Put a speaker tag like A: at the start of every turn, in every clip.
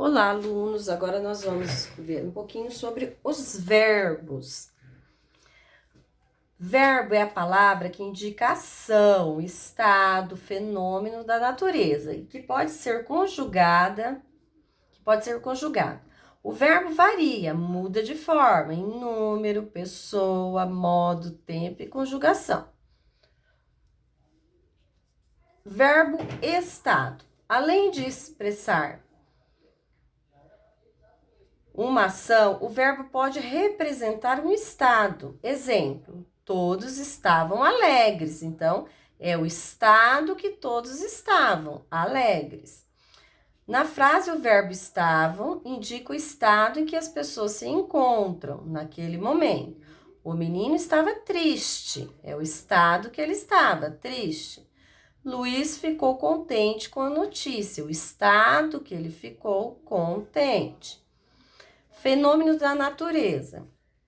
A: Olá, alunos! Agora nós vamos ver um pouquinho sobre os verbos. Verbo é a palavra que indica ação, estado, fenômeno da natureza e que pode ser conjugada. O verbo varia, muda de forma em número, pessoa, modo, tempo e conjugação. Verbo estado. Além de expressar uma ação, o verbo pode representar um estado. Exemplo, todos estavam alegres. Então, é o estado que todos estavam alegres. Na frase, o verbo estavam indica o estado em que as pessoas se encontram naquele momento. O menino estava triste, é o estado que ele estava, triste. Luiz ficou contente com a notícia, o estado que ele ficou contente. Fenômeno da natureza.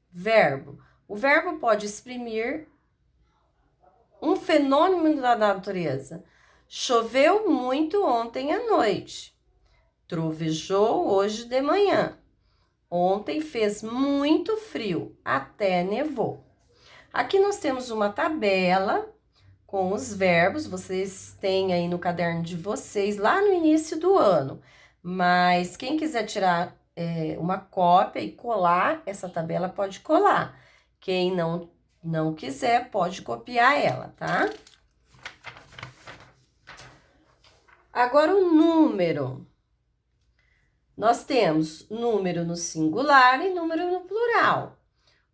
A: Verbo. O verbo pode exprimir um fenômeno da natureza. Choveu muito ontem à noite. Trovejou hoje de manhã. Ontem fez muito frio, até nevou. Aqui nós temos uma tabela com os verbos. Vocês têm aí no caderno de vocês, lá no início do ano. Mas quem quiser tirar uma cópia e colar essa tabela, pode colar. Quem não quiser, pode copiar ela, tá? Agora o número. Nós temos número no singular e número no plural.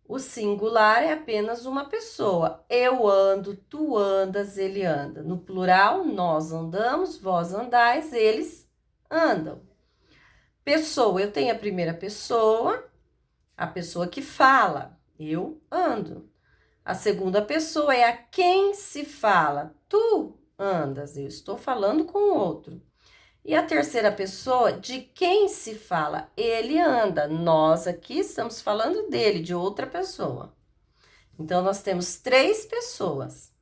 A: O singular é apenas uma pessoa. Eu ando, tu andas, ele anda. No plural, nós andamos, vós andais, eles andam. Pessoa, eu tenho a primeira pessoa, a pessoa que fala, eu ando. A segunda pessoa é a quem se fala, tu andas, eu estou falando com o outro. E a terceira pessoa, de quem se fala, ele anda, nós aqui estamos falando dele, de outra pessoa. Então, nós temos três pessoas,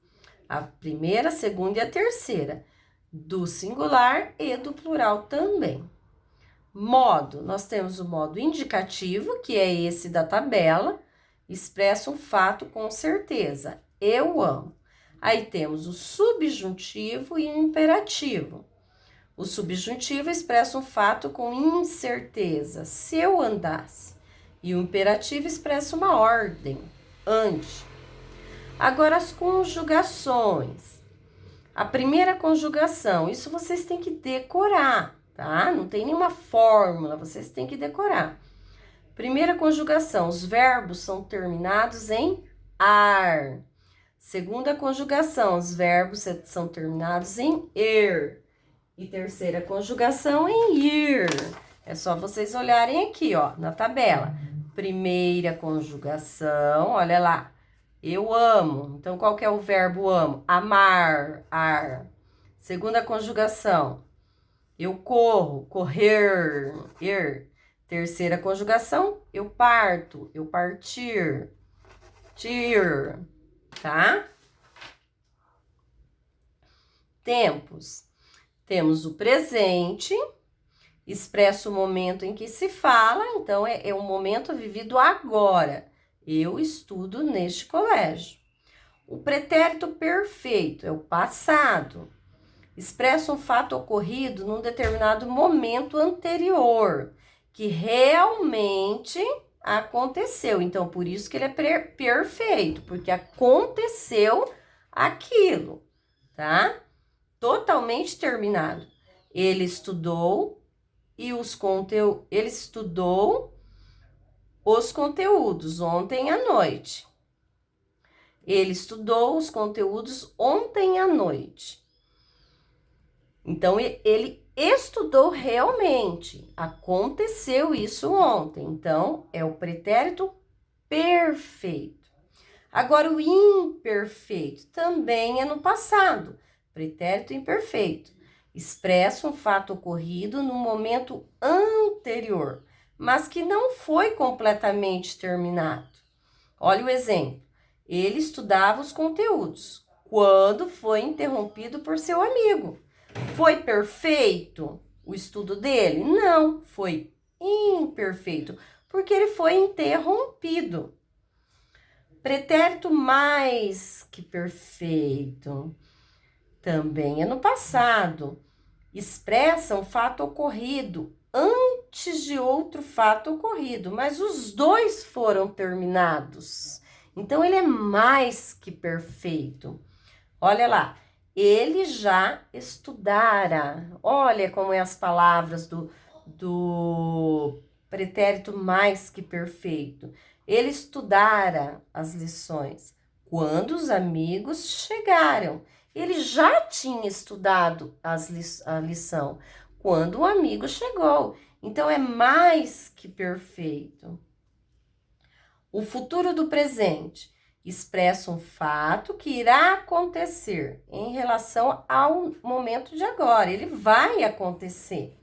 A: a primeira, a segunda e a terceira, do singular e do plural também. Modo, nós temos o modo indicativo, que é esse da tabela, expressa um fato com certeza, eu amo. Aí temos o subjuntivo e o imperativo. O subjuntivo expressa um fato com incerteza, se eu andasse. E o imperativo expressa uma ordem, ande. Agora as conjugações. A primeira conjugação, isso vocês têm que decorar, tá? Não tem nenhuma fórmula, vocês têm que decorar. Primeira conjugação, os verbos são terminados em ar. Segunda conjugação, os verbos são terminados em er. E terceira conjugação em ir. É só vocês olharem aqui, ó, na tabela. Primeira conjugação, olha lá. Eu amo. Então, qual que é o verbo amo? Amar, ar. Segunda conjugação. Eu corro, correr, ir. Terceira conjugação. Eu parto, eu partir, tir, tá? Tempos. Temos o presente, expressa o momento em que se fala, então é um momento vivido agora. Eu estudo neste colégio. O pretérito perfeito é o passado. Expressa um fato ocorrido num determinado momento anterior, que realmente aconteceu. Então, por isso que ele é perfeito, porque aconteceu aquilo, tá? Totalmente terminado. Ele estudou os conteúdos ontem à noite. Ele estudou os conteúdos ontem à noite. Então, ele estudou realmente. Aconteceu isso ontem. Então, é o pretérito perfeito. Agora, o imperfeito também é no passado. Pretérito imperfeito. Expressa um fato ocorrido no momento anterior, mas que não foi completamente terminado. Olha o exemplo. Ele estudava os conteúdos quando foi interrompido por seu amigo. Foi perfeito? o estudo dele? Não, foi imperfeito, porque ele foi interrompido. Pretérito mais que perfeito também é no passado. Expressa um fato ocorrido antes de outro fato ocorrido, mas os dois foram terminados. Então, ele é mais que perfeito. Olha lá, ele já estudara. Olha como é as palavras do pretérito mais que perfeito. Ele estudara as lições quando os amigos chegaram. Ele já tinha estudado a lição quando o amigo chegou. Então, é mais que perfeito. O futuro do presente expressa um fato que irá acontecer em relação ao momento de agora. Ele vai acontecer.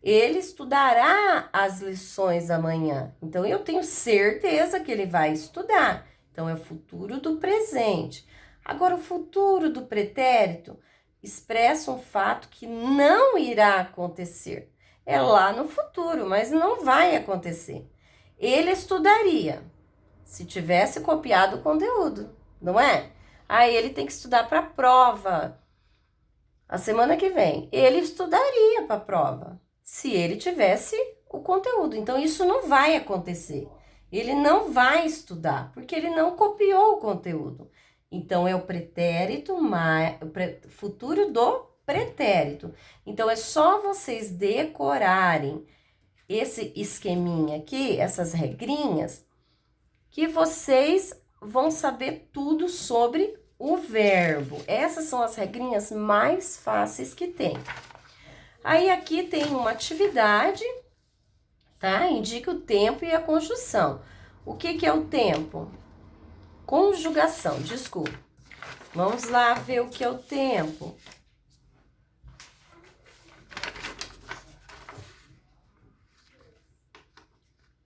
A: Ele estudará as lições amanhã. Então, eu tenho certeza que ele vai estudar. Então, é o futuro do presente. Agora, o futuro do pretérito expressa um fato que não irá acontecer. É lá no futuro, mas não vai acontecer. Ele estudaria se tivesse copiado o conteúdo, não é? Aí ele tem que estudar para a prova. A semana que vem, ele estudaria para a prova se ele tivesse o conteúdo. Então, isso não vai acontecer. Ele não vai estudar, porque ele não copiou o conteúdo. Então, é o pretérito, futuro do pretérito. Então, é só vocês decorarem esse esqueminha aqui, essas regrinhas, que vocês vão saber tudo sobre o verbo. Essas são as regrinhas mais fáceis que tem. Aí, aqui tem uma atividade, tá? Indica o tempo e a conjunção. O que é o tempo? Conjugação, desculpa. Vamos lá ver o que é o tempo.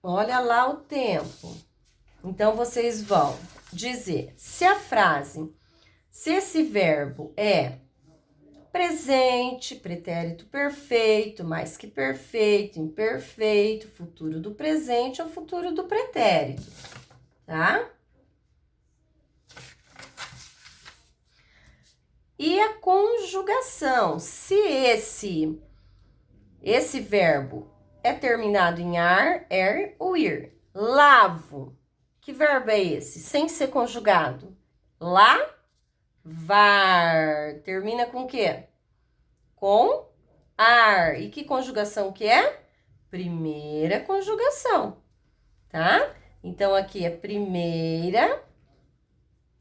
A: Olha lá o tempo. Então, vocês vão dizer, se esse verbo é presente, pretérito perfeito, mais que perfeito, imperfeito, futuro do presente ou futuro do pretérito, tá? E a conjugação, se esse verbo é terminado em ar, er ou ir. Lavo. Que verbo é esse? Sem ser conjugado. Lavar. Termina com o quê? Com ar. E que conjugação que é? Primeira conjugação, tá? Então, aqui é primeira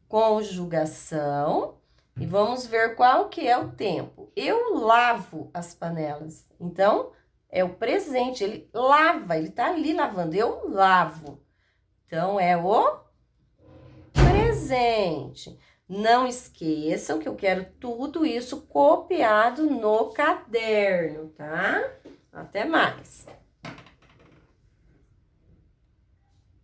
A: conjugação. E vamos ver qual que é o tempo. Eu lavo as panelas. Então, é o presente. Ele lava, ele tá ali lavando. Eu lavo. Então, é o presente. Não esqueçam que eu quero tudo isso copiado no caderno, tá? Até mais.